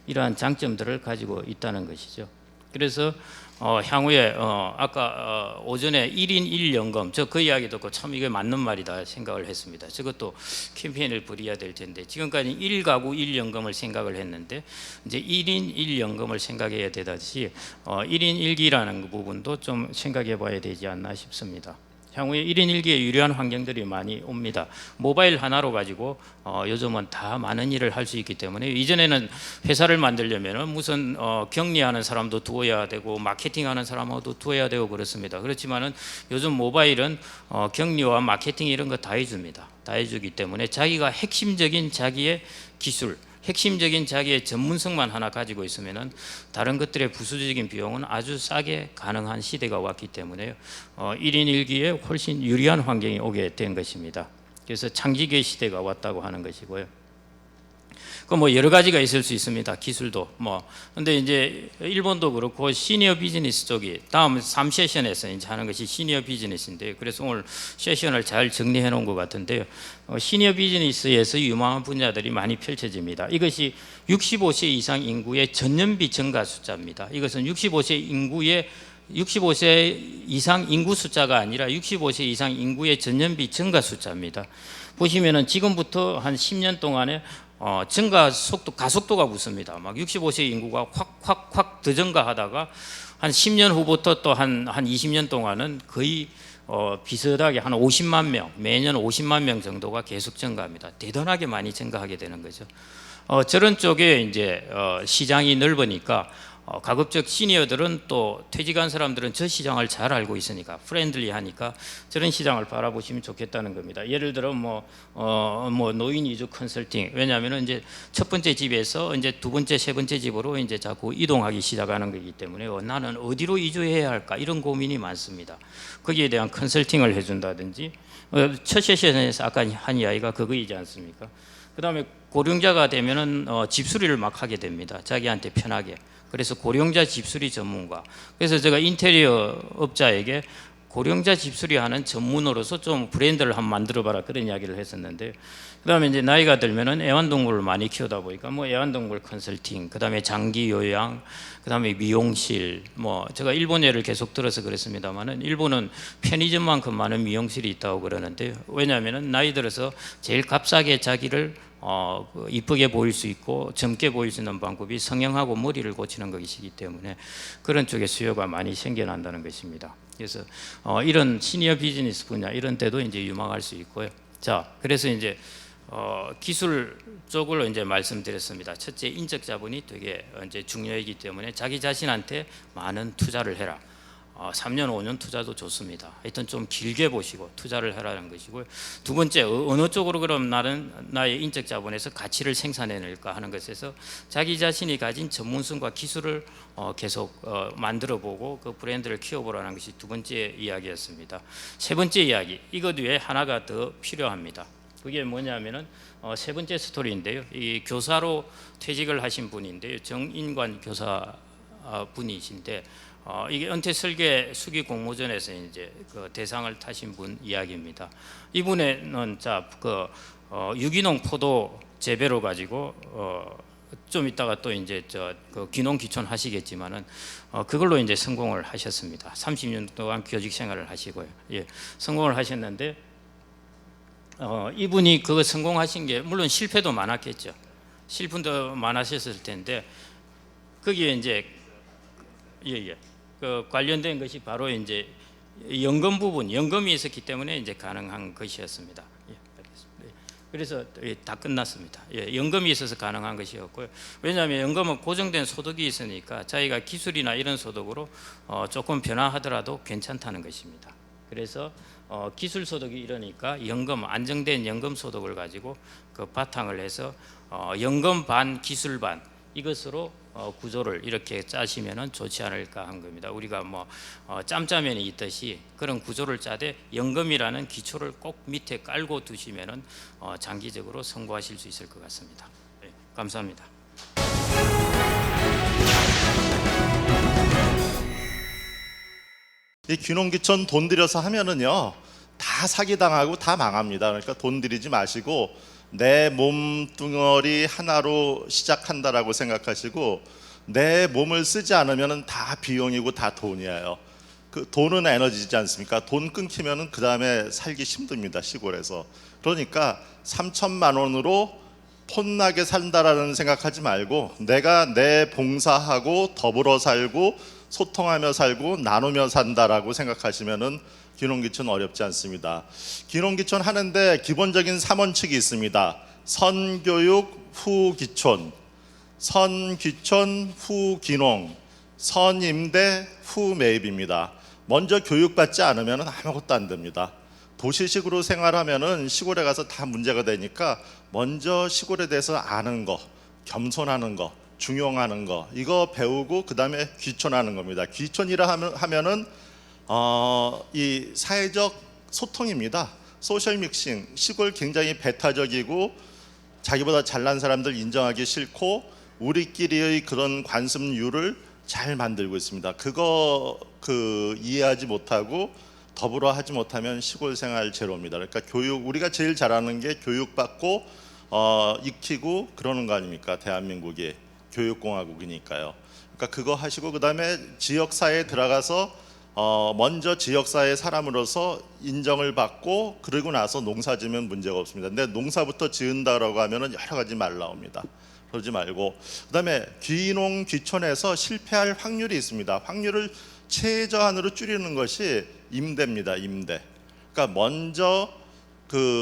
이러한 장점들을 가지고 있다는 것이죠. 그래서 향후에 아까 오전에 1인 1연금 저 그 이야기 듣고 참 이게 맞는 말이다 생각을 했습니다. 저것도 캠페인을 벌여야 될 텐데 지금까지 1가구 1연금을 생각을 했는데 이제 1인 1연금을 생각해야 되듯이 1인 1기라는 부분도 좀 생각해 봐야 되지 않나 싶습니다. 향후에 1인 1기에 유리한 환경들이 많이 옵니다. 모바일 하나로 가지고 요즘은 다 많은 일을 할 수 있기 때문에 이전에는 회사를 만들려면 무슨 격리하는 사람도 두어야 되고 마케팅하는 사람도 두어야 되고 그렇습니다. 그렇지만은 요즘 모바일은 격리와 마케팅 이런 거 다 해줍니다. 다 해주기 때문에 자기가 핵심적인 자기의 기술, 핵심적인 자기의 전문성만 하나 가지고 있으면은 다른 것들의 부수적인 비용은 아주 싸게 가능한 시대가 왔기 때문에 1인 1기에 훨씬 유리한 환경이 오게 된 것입니다. 그래서 창직의 시대가 왔다고 하는 것이고요. 그 뭐 여러 가지가 있을 수 있습니다. 기술도 뭐. 근데 이제 일본도 그렇고 시니어 비즈니스 쪽이 다음 3세션에서 이제 하는 것이 시니어 비즈니스인데요. 그래서 오늘 세션을 잘 정리해 놓은 것 같은데요. 시니어 비즈니스에서 유망한 분야들이 많이 펼쳐집니다. 이것이 65세 이상 인구의 전년비 증가 숫자입니다. 이것은 65세 이상 인구 숫자가 아니라 65세 이상 인구의 전년비 증가 숫자입니다. 보시면은 지금부터 한 10년 동안에 증가 속도, 가속도가 붙습니다. 막 65세 인구가 확 더 증가하다가 한 10년 후부터 또 한 20년 동안은 거의 비슷하게 한 50만 명, 매년 50만 명 정도가 계속 증가합니다. 대단하게 많이 증가하게 되는 거죠. 저런 쪽에 이제 시장이 넓으니까 가급적 시니어들은 또 퇴직한 사람들은 저 시장을 잘 알고 있으니까 프렌들리하니까 저런 시장을 바라보시면 좋겠다는 겁니다. 예를 들어 뭐 노인 이주 컨설팅, 왜냐하면 이제 첫 번째 집에서 이제 두 번째, 세 번째 집으로 이제 자꾸 이동하기 시작하는 거기 때문에 나는 어디로 이주해야 할까 이런 고민이 많습니다. 거기에 대한 컨설팅을 해준다든지 첫 세션에서 아까 한 이야기가 그거이지 않습니까? 그 다음에 고령자가 되면은 집수리를 막 하게 됩니다. 자기한테 편하게. 그래서 고령자 집수리 전문가. 그래서 제가 인테리어 업자에게 고령자 집수리하는 전문으로서 좀 브랜드를 한번 만들어봐라 그런 이야기를 했었는데, 그다음에 이제 나이가 들면은 애완동물을 많이 키우다 보니까 뭐 애완동물 컨설팅, 그다음에 장기 요양, 그다음에 미용실, 뭐 제가 일본 예를 계속 들어서 그랬습니다만은 일본은 편의점만큼 많은 미용실이 있다고 그러는데, 왜냐하면은 나이 들어서 제일 값싸게 자기를 이쁘게 보일 수 있고 젊게 보일 수 있는 방법이 성형하고 머리를 고치는 것이기 때문에 그런 쪽에 수요가 많이 생겨난다는 것입니다. 그래서 이런 시니어 비즈니스 분야 이런 데도 이제 유망할 수 있고요. 자, 그래서 이제 기술 쪽을 이제 말씀드렸습니다. 첫째, 인적 자본이 되게 이제 중요하기 때문에 자기 자신한테 많은 투자를 해라. 3년, 5년 투자도 좋습니다. 하여튼 좀 길게 보시고 투자를 하라는 것이고요. 두 번째, 어느 쪽으로 그럼 나의 인적 자본에서 가치를 생산해낼까 하는 것에서 자기 자신이 가진 전문성과 기술을 계속 만들어보고 그 브랜드를 키워보라는 것이 두 번째 이야기였습니다. 세 번째 이야기, 이것 외에 하나가 더 필요합니다. 그게 뭐냐면은 세 번째 스토리인데요. 이 교사로 퇴직을 하신 분인데요. 정인관 교사 분이신데 이게 은퇴 설계 수기 공모전에서 이제 그 대상을 타신 분 이야기입니다. 이분은 유기농 포도 재배로 가지고 좀 이따가 또 이제 그 귀농 귀촌 하시겠지만은 그걸로 이제 성공을 하셨습니다. 30년 동안 교직 생활을 하시고요. 예, 성공을 하셨는데 이분이 그거 성공하신 게 물론 실패도 많았겠죠. 실패도 많으셨을 텐데 거기에 이제 그 관련된 것이 바로 이제 연금 부분, 연금이 있었기 때문에 이제 가능한 것이었습니다. 예, 알겠습니다. 그래서 다 끝났습니다. 예, 연금이 있어서 가능한 것이었고요. 왜냐하면 연금은 고정된 소득이 있으니까 자기가 기술이나 이런 소득으로 조금 변화하더라도 괜찮다는 것입니다. 그래서 기술 소득이 이러니까 연금, 안정된 연금 소득을 가지고 그 바탕을 해서 연금 반, 기술 반 이것으로 구조를 이렇게 짜시면은 좋지 않을까 한 겁니다. 우리가 뭐 짬짜면이 있듯이 그런 구조를 짜되 연금이라는 기초를 꼭 밑에 깔고 두시면은 장기적으로 성공하실 수 있을 것 같습니다. 네, 감사합니다. 이 귀농귀촌 돈 들여서 하면은요 다 사기당하고 다 망합니다. 그러니까 돈 들이지 마시고 내 몸뚱어리 하나로 시작한다라고 생각하시고 내 몸을 쓰지 않으면 다 비용이고 다 돈이에요. 그 돈은 에너지지 않습니까? 돈 끊기면은 그 다음에 살기 힘듭니다, 시골에서. 그러니까 3천만 원으로 폰나게 산다라는 생각하지 말고 내가 내 봉사하고 더불어 살고 소통하며 살고 나누며 산다라고 생각하시면은 귀농귀촌 어렵지 않습니다. 귀농귀촌 하는데 기본적인 3원칙이 있습니다. 선교육 후 귀촌, 선귀촌 후 귀농, 선임대 후 매입입니다. 먼저 교육받지 않으면 아무것도 안 됩니다. 도시식으로 생활하면은 시골에 가서 다 문제가 되니까 먼저 시골에 대해서 아는 거, 겸손하는 거, 중용하는 거 이거 배우고 그 다음에 귀촌하는 겁니다. 귀촌이라 하면은 이 사회적 소통입니다. 소셜 믹싱. 시골 굉장히 배타적이고 자기보다 잘난 사람들 인정하기 싫고 우리끼리의 그런 관습률을 잘 만들고 있습니다. 그거 이해하지 못하고 더불어 하지 못하면 시골 생활 제로입니다. 그러니까 교육, 우리가 제일 잘하는 게 교육받고 익히고 그러는 거 아닙니까? 대한민국이 교육공화국이니까요. 그러니까 그거 하시고 그 다음에 지역사회에 들어가서 먼저 지역사회 사람으로서 인정을 받고 그러고 나서 농사지면 문제가 없습니다. 근데 농사부터 지은다라고 하면은 여러 가지 말 나옵니다. 그러지 말고 그다음에 귀농 귀촌에서 실패할 확률이 있습니다. 확률을 최저한으로 줄이는 것이 임대입니다. 임대. 그러니까 먼저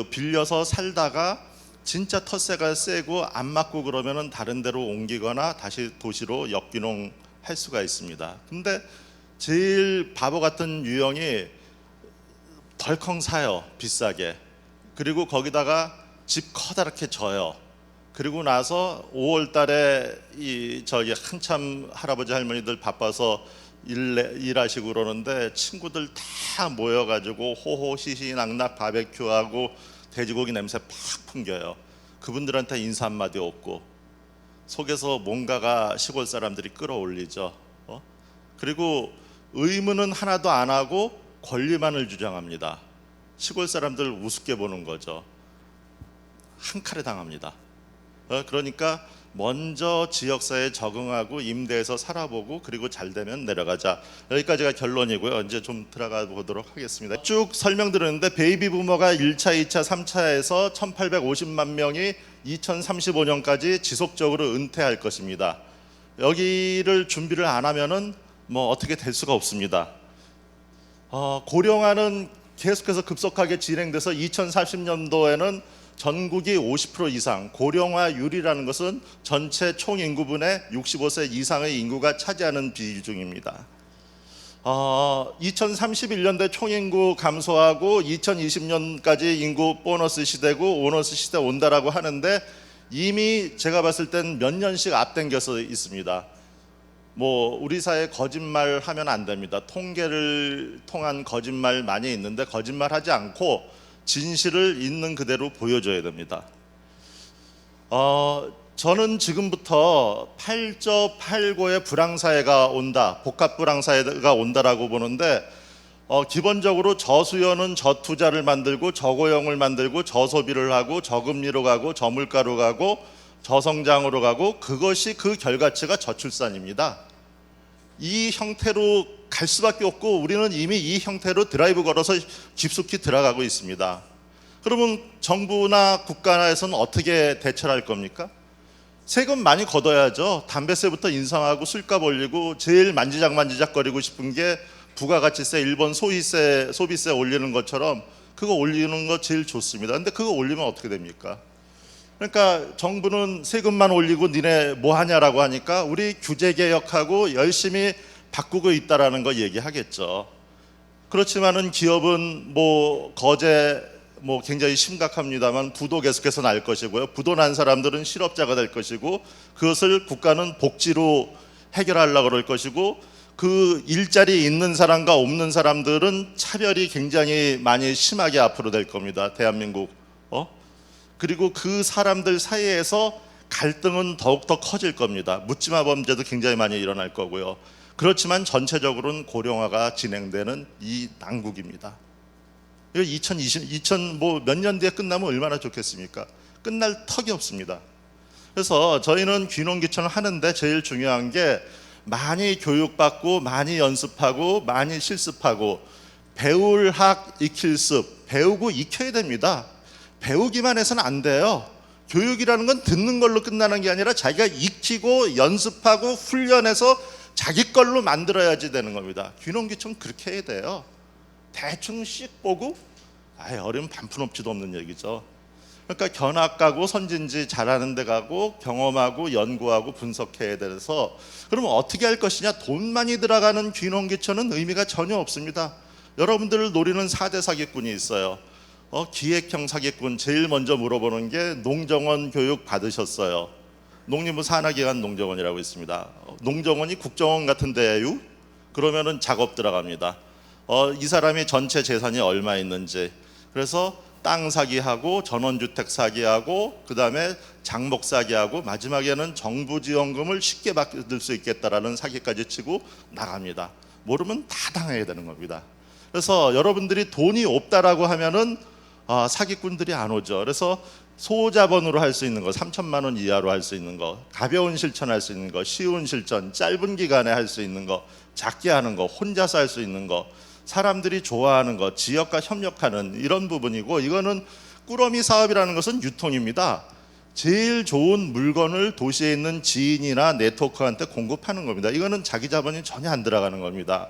빌려서 살다가 진짜 텃세가 세고 안 맞고 그러면은 다른 데로 옮기거나 다시 도시로 역귀농 할 수가 있습니다. 근데 제일 바보 같은 유형이 덜컹 사요. 비싸게. 그리고 거기다가 집 커다랗게 져요. 그리고 나서 5월 달에 한참 할아버지 할머니들 바빠서 일하시고 그러는데 친구들 다 모여가지고 호호히히 낙낙 바베큐하고 돼지고기 냄새 팍 풍겨요. 그분들한테 인사 한마디 없고 속에서 뭔가가 시골 사람들이 끌어올리죠. 그리고 의무는 하나도 안 하고 권리만을 주장합니다. 시골 사람들 우습게 보는 거죠. 한 칼에 당합니다. 그러니까 먼저 지역사회에 적응하고 임대해서 살아보고 그리고 잘 되면 내려가자. 여기까지가 결론이고요. 이제 좀 들어가 보도록 하겠습니다. 쭉 설명드렸는데 베이비 부머가 1차, 2차, 3차에서 1850만 명이 2035년까지 지속적으로 은퇴할 것입니다. 여기를 준비를 안 하면은 뭐 어떻게 될 수가 없습니다. 고령화는 계속해서 급속하게 진행돼서 2040년도에는 전국이 50% 이상, 고령화율이라는 것은 전체 총 인구분의 65세 이상의 인구가 차지하는 비중입니다. 2031년도에 총인구 감소하고 2020년까지 인구 보너스 시대고 오너스 시대 온다라고 하는데 이미 제가 봤을 땐 몇 년씩 앞당겨서 있습니다. 뭐 우리 사회 거짓말 하면 안 됩니다. 통계를 통한 거짓말 많이 있는데 거짓말하지 않고 진실을 있는 그대로 보여줘야 됩니다. 저는 지금부터 8저 8고의 불황사회가 온다, 복합 불황사회가 온다라고 보는데 기본적으로 저수요는 저투자를 만들고 저고용을 만들고 저소비를 하고 저금리로 가고 저물가로 가고 저성장으로 가고 그것이 그 결과치가 저출산입니다. 이 형태로 갈 수밖에 없고 우리는 이미 이 형태로 드라이브 걸어서 깊숙이 들어가고 있습니다. 그러면 정부나 국가에서는 어떻게 대처를 할 겁니까? 세금 많이 걷어야죠. 담배세부터 인상하고 술값 올리고 제일 만지작거리고 싶은 게 부가가치세, 일본 소비세 올리는 것처럼 그거 올리는 거 제일 좋습니다. 근데 그거 올리면 어떻게 됩니까? 그러니까 정부는 세금만 올리고 니네 뭐 하냐라고 하니까 우리 규제 개혁하고 열심히 바꾸고 있다라는 거 얘기하겠죠. 그렇지만은 기업은 뭐 거제 뭐 굉장히 심각합니다만 부도 계속해서 날 것이고요. 부도 난 사람들은 실업자가 될 것이고 그것을 국가는 복지로 해결하려고 그럴 것이고 그 일자리 있는 사람과 없는 사람들은 차별이 굉장히 많이 심하게 앞으로 될 겁니다. 대한민국. 그리고 그 사람들 사이에서 갈등은 더욱더 커질 겁니다. 묻지마 범죄도 굉장히 많이 일어날 거고요. 그렇지만 전체적으로는 고령화가 진행되는 이 난국입니다. 이거 2020 뭐 몇 년 뒤에 끝나면 얼마나 좋겠습니까? 끝날 턱이 없습니다. 그래서 저희는 귀농귀촌을 하는데 제일 중요한 게 많이 교육받고 많이 연습하고 많이 실습하고 배울 학 익힐 습 배우고 익혀야 됩니다. 배우기만 해서는 안 돼요. 교육이라는 건 듣는 걸로 끝나는 게 아니라 자기가 익히고 연습하고 훈련해서 자기 걸로 만들어야지 되는 겁니다. 귀농귀촌 그렇게 해야 돼요. 대충 씩 보고 어려운 반푼업지도 없는 얘기죠. 그러니까 견학 가고 선진지 잘하는 데 가고 경험하고 연구하고 분석해야 돼서 그러면 어떻게 할 것이냐. 돈 많이 들어가는 귀농귀촌은 의미가 전혀 없습니다. 여러분들을 노리는 4대 사기꾼이 있어요. 기획형 사기꾼 제일 먼저 물어보는 게 농정원 교육 받으셨어요? 농림부 산하기관 농정원이라고 있습니다. 농정원이 국정원 같은 데예요? 그러면은 작업 들어갑니다. 이 사람이 전체 재산이 얼마 있는지. 그래서 땅 사기하고 전원주택 사기하고 그다음에 장목 사기하고 마지막에는 정부 지원금을 쉽게 받을 수 있겠다라는 사기까지 치고 나갑니다. 모르면 다 당해야 되는 겁니다. 그래서 여러분들이 돈이 없다라고 하면은 사기꾼들이 안 오죠. 그래서 소자본으로 할 수 있는 거, 3천만 원 이하로 할 수 있는 거, 가벼운 실천할 수 있는 거, 쉬운 실천, 짧은 기간에 할 수 있는 거, 작게 하는 거, 혼자서 할 수 있는 거, 사람들이 좋아하는 것, 지역과 협력하는 이런 부분이고, 이거는 꾸러미 사업이라는 것은 유통입니다. 제일 좋은 물건을 도시에 있는 지인이나 네트워크한테 공급하는 겁니다. 이거는 자기 자본이 전혀 안 들어가는 겁니다.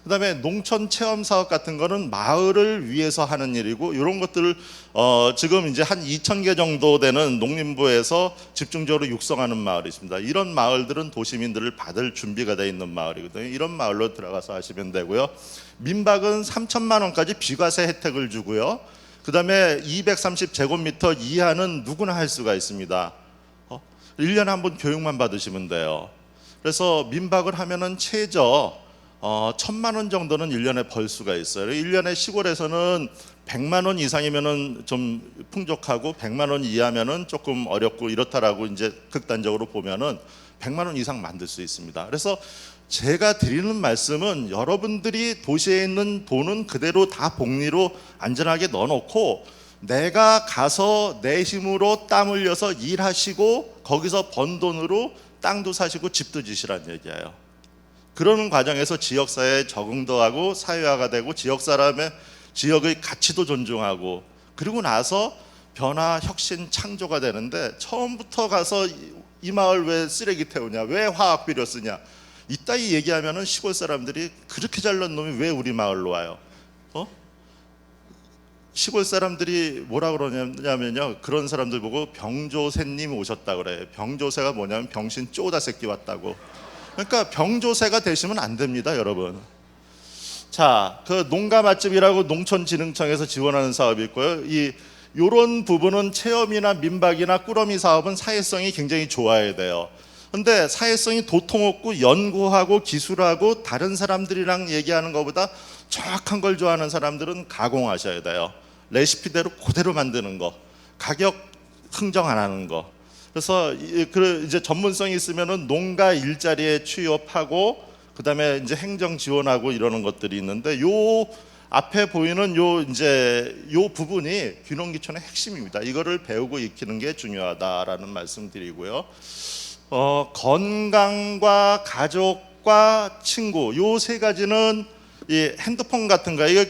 그다음에 농촌 체험 사업 같은 거는 마을을 위해서 하는 일이고, 이런 것들을 지금 이제 한 2,000개 정도 되는 농림부에서 집중적으로 육성하는 마을이 있습니다. 이런 마을들은 도시민들을 받을 준비가 되어 있는 마을이거든요. 이런 마을로 들어가서 하시면 되고요. 민박은 3천만 원까지 비과세 혜택을 주고요. 그다음에 230제곱미터 이하는 누구나 할 수가 있습니다. 1년에 한 번 교육만 받으시면 돼요. 그래서 민박을 하면은 최저 1,000만 원 정도는 1년에 벌 수가 있어요. 1년에 시골에서는 100만 원 이상이면은 좀 풍족하고 100만 원 이하면은 조금 어렵고 이렇다라고 이제 극단적으로 보면은 100만 원 이상 만들 수 있습니다. 그래서 제가 드리는 말씀은 여러분들이 도시에 있는 돈은 그대로 다 복리로 안전하게 넣어놓고 내가 가서 내 힘으로 땀 흘려서 일하시고 거기서 번 돈으로 땅도 사시고 집도 지시라는 얘기예요. 그러는 과정에서 지역사회에 적응도 하고 사회화가 되고 지역 사람의 지역의 가치도 존중하고 그리고 나서 변화, 혁신, 창조가 되는데 처음부터 가서 이 마을 왜 쓰레기 태우냐, 왜 화학 비료 쓰냐 이따위 얘기하면은 시골 사람들이 그렇게 잘난 놈이 왜 우리 마을로 와요? 시골 사람들이 뭐라 그러냐면요, 그런 사람들 보고 병조새님 오셨다 그래요. 병조새가 뭐냐면 병신 쪼다 새끼 왔다고. 그러니까 병조새가 되시면 안 됩니다, 여러분. 자, 그 농가 맛집이라고 농촌진흥청에서 지원하는 사업이 있고요. 요런 부분은 체험이나 민박이나 꾸러미 사업은 사회성이 굉장히 좋아야 돼요. 근데 사회성이 도통 없고 연구하고 기술하고 다른 사람들이랑 얘기하는 것보다 정확한 걸 좋아하는 사람들은 가공하셔야 돼요. 레시피대로 그대로 만드는 거, 가격 흥정 안 하는 거. 그래서 이제 전문성이 있으면은 농가 일자리에 취업하고 그다음에 이제 행정 지원하고 이러는 것들이 있는데 요 앞에 보이는 요 부분이 귀농귀촌의 핵심입니다. 이거를 배우고 익히는 게 중요하다라는 말씀드리고요. 건강과 가족과 친구 요 세 가지는 이 핸드폰 같은 거 이거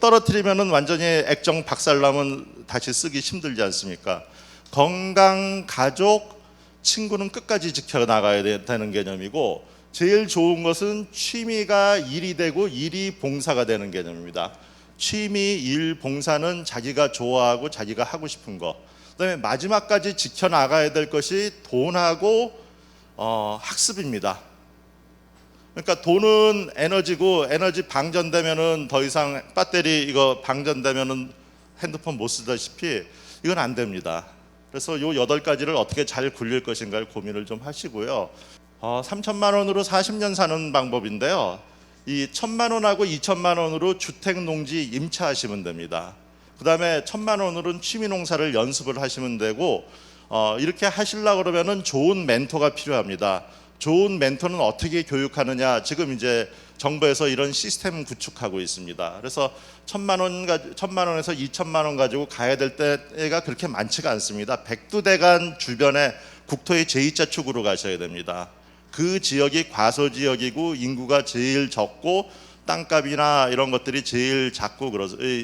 떨어뜨리면은 완전히 액정 박살나면 다시 쓰기 힘들지 않습니까? 건강, 가족, 친구는 끝까지 지켜나가야 되는 개념이고 제일 좋은 것은 취미가 일이 되고 일이 봉사가 되는 개념입니다. 취미, 일, 봉사는 자기가 좋아하고 자기가 하고 싶은 거. 그다음에 마지막까지 지켜나가야 될 것이 돈하고 학습입니다. 그러니까 돈은 에너지고 에너지 방전되면은 더 이상 배터리 이거 방전되면은 핸드폰 못 쓰다시피 이건 안 됩니다. 그래서 요 8가지를 어떻게 잘 굴릴 것인가를 고민을 좀 하시고요. 3천만 원으로 40년 사는 방법인데요. 이 1,000만 원하고 2천만 원으로 주택 농지 임차하시면 됩니다. 그다음에 1,000만 원으로는 취미 농사를 연습을 하시면 되고 이렇게 하시려고 그러면은 좋은 멘토가 필요합니다. 좋은 멘토는 어떻게 교육하느냐 지금 이제 정부에서 이런 시스템 구축하고 있습니다. 그래서 1,000만 원에서 2천만 원 가지고 가야 될 때가 그렇게 많지가 않습니다. 백두대간 주변에 국토의 제2자 축으로 가셔야 됩니다. 그 지역이 과소 지역이고 인구가 제일 적고 땅값이나 이런 것들이 제일 작고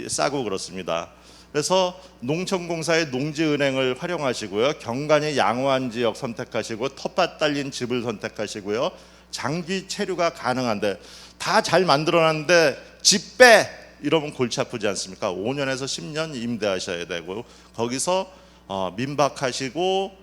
싸고 그렇습니다. 그래서 농촌공사의 농지은행을 활용하시고요. 경관이 양호한 지역 선택하시고 텃밭 딸린 집을 선택하시고요. 장기 체류가 가능한데 다 잘 만들어놨는데 집 빼! 이러면 골치 아프지 않습니까? 5년에서 10년 임대하셔야 되고 거기서 민박하시고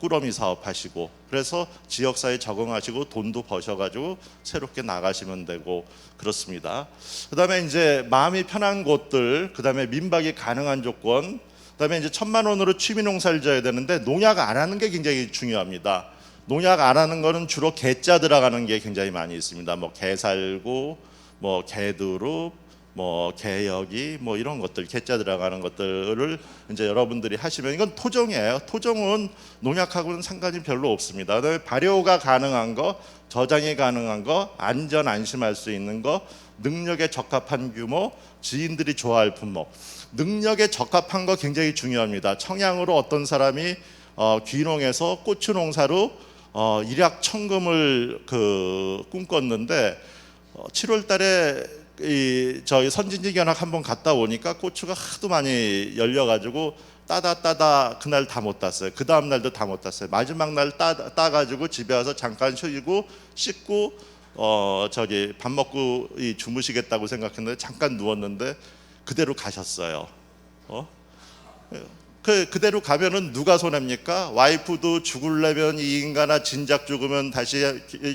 꾸러미 사업하시고 그래서 지역사회에 적응하시고 돈도 버셔가지고 새롭게 나가시면 되고 그렇습니다. 그다음에 이제 마음이 편한 곳들, 그다음에 민박이 가능한 조건, 그다음에 이제 1,000만 원으로 취미농사를 져야 되는데 농약 안 하는 게 굉장히 중요합니다. 농약 안 하는 거는 주로 게짜 들어가는 게 굉장히 많이 있습니다. 뭐 게살구, 뭐 게두릅, 뭐 게여기, 뭐 이런 것들 게짜 들어가는 것들을 이제 여러분들이 하시면 이건 토종이에요. 토종은 농약하고는 상관이 별로 없습니다. 그다음에 발효가 가능한 거, 저장이 가능한 거, 안전 안심할 수 있는 거, 능력에 적합한 규모, 지인들이 좋아할 품목. 능력에 적합한 거 굉장히 중요합니다. 청양으로 어떤 사람이 귀농해서 고추 농사로 일약천금을 꿈꿨는데 7월달에 저희 선진지 견학 한번 갔다 오니까 고추가 하도 많이 열려가지고 따다 그날 다 못 땄어요. 그 다음 날도 다 못 땄어요. 마지막 날 따가지고 집에 와서 잠깐 쉬고 씻고 밥 먹고 주무시겠다고 생각했는데 잠깐 누웠는데 그대로 가셨어요. 그대로 가면은 누가 손해입니까? 와이프도 죽을려면 이 인간아 진작 죽으면 다시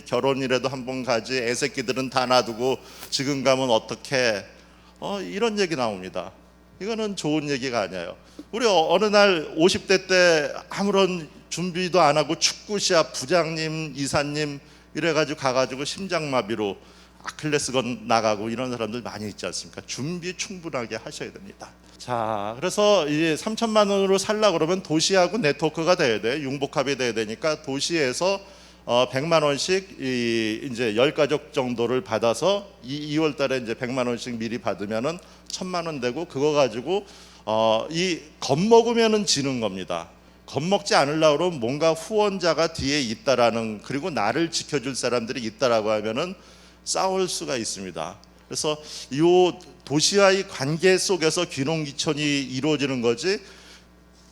결혼이라도 한번 가지, 애새끼들은 다 놔두고 지금 가면 어떡해? 이런 얘기 나옵니다. 이거는 좋은 얘기가 아니에요. 우리 어느 날 50대 때 아무런 준비도 안 하고 축구 시합 부장님, 이사님 이래가지고 가가지고 심장마비로 아킬레스건 나가고 이런 사람들 많이 있지 않습니까? 준비 충분하게 하셔야 됩니다. 자, 그래서 이제 3,000만 원으로 살라 그러면 도시하고 네트워크가 돼야 돼. 융복합이 돼야 되니까 도시에서 100만 원씩 이제 10가족 정도를 받아서 2월 달에 이제 100만 원씩 미리 받으면은 1,000만 원 되고 그거 가지고 겁먹으면은 지는 겁니다. 겁먹지 않으려고 그러면 뭔가 후원자가 뒤에 있다라는, 그리고 나를 지켜줄 사람들이 있다라고 하면은 싸울 수가 있습니다. 그래서 이 도시와의 관계 속에서 귀농귀촌이 이루어지는 거지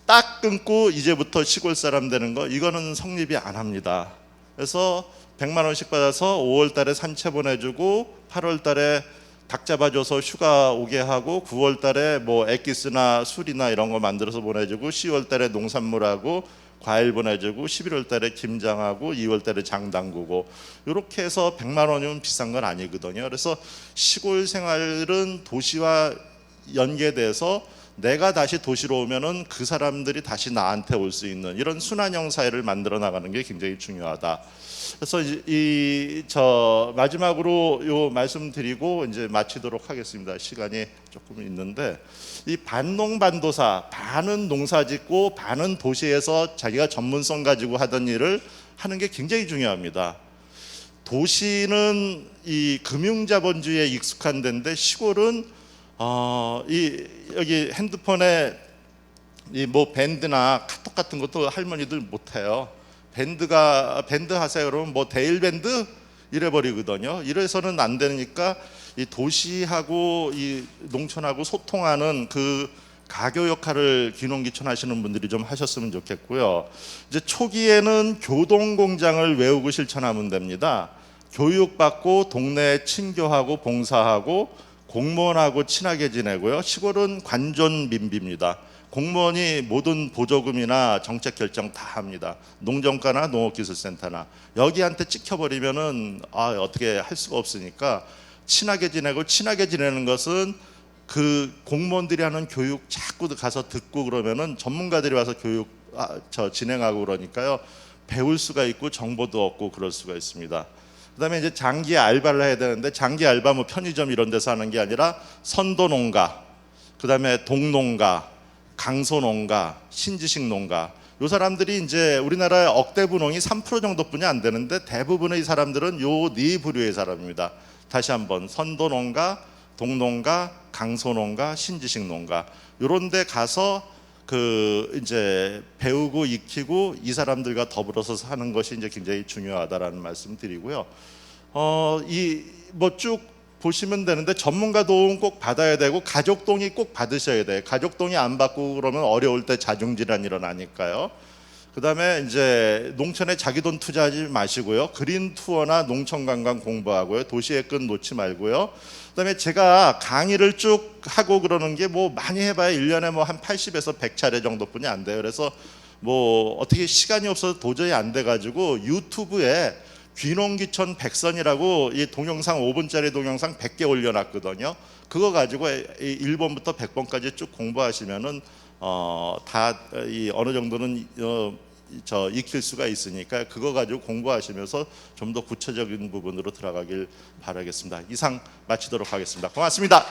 딱 끊고 이제부터 시골 사람 되는 거, 이거는 성립이 안 합니다. 그래서 100만 원씩 받아서 5월 달에 산채 보내주고 8월 달에 닭 잡아줘서 휴가 오게 하고 9월 달에 뭐 엑기스나 술이나 이런 거 만들어서 보내주고 10월 달에 농산물하고 과일 보내주고 11월 달에 김장하고 2월 달에 장 담그고, 이렇게 해서 100만 원이면 비싼 건 아니거든요. 그래서 시골 생활은 도시와 연계돼서 내가 다시 도시로 오면은 그 사람들이 다시 나한테 올 수 있는 이런 순환형 사회를 만들어 나가는 게 굉장히 중요하다. 그래서 마지막으로 요 말씀드리고 이제 마치도록 하겠습니다. 시간이 조금 있는데, 이 반농반도사, 반은 농사짓고 반은 도시에서 자기가 전문성 가지고 하던 일을 하는 게 굉장히 중요합니다. 도시는 이 금융자본주의에 익숙한 데인데 시골은 여기 핸드폰에 뭐 밴드나 카톡 같은 것도 할머니들 못 해요. 밴드 하세요 그러면 뭐 데일 밴드 이래 버리거든요. 이래서는 안 되니까 이 도시하고 이 농촌하고 소통하는 그 가교 역할을 귀농귀촌 하시는 분들이 좀 하셨으면 좋겠고요. 이제 초기에는 교동공장을 외우고 실천하면 됩니다. 교육받고 동네에 친교하고 봉사하고 공무원하고 친하게 지내고요. 시골은 관존민비입니다. 공무원이 모든 보조금이나 정책 결정 다 합니다. 농정과나 농업기술센터나. 여기한테 찍혀버리면은 어떻게 할 수가 없으니까 친하게 지내고, 친하게 지내는 것은 그 공무원들이 하는 교육 자꾸 가서 듣고 그러면은 전문가들이 와서 교육 진행하고 그러니까요, 배울 수가 있고 정보도 얻고 그럴 수가 있습니다. 그다음에 이제 장기 알바를 해야 되는데, 장기 알바 뭐 편의점 이런 데서 하는 게 아니라 선도농가, 그다음에 동농가, 강소농가, 신지식 농가, 요 사람들이 이제 우리나라의 억대부농이 3% 정도뿐이 안 되는데 대부분의 사람들은 요 네 부류의 사람입니다. 다시 한번 선도농가, 동농가, 강소농가, 신지식 농가, 요런 데 가서 이제 배우고 익히고 이 사람들과 더불어서 사는 것이 이제 굉장히 중요하다라는 말씀 드리고요. 뭐 쭉 보시면 되는데 전문가 도움 꼭 받아야 되고 가족동의 꼭 받으셔야 돼요. 가족동의 안 받고 그러면 어려울 때 자중질환 일어나니까요. 그다음에 이제 농촌에 자기 돈 투자하지 마시고요. 그린 투어나 농촌 관광 공부하고요. 도시의 끈 놓지 말고요. 그다음에 제가 강의를 쭉 하고 그러는 게 뭐 많이 해봐야 1년에 뭐 한 80에서 100차례 정도뿐이 안 돼요. 그래서 뭐 어떻게 시간이 없어서 도저히 안 돼가지고 유튜브에 귀농귀촌 백선이라고 이 동영상 5분짜리 동영상 100개 올려놨거든요. 그거 가지고 1번부터 100번까지 쭉 공부하시면은 다 이 어느 정도는 익힐 수가 있으니까 그거 가지고 공부하시면서 좀 더 구체적인 부분으로 들어가길 바라겠습니다. 이상 마치도록 하겠습니다. 고맙습니다.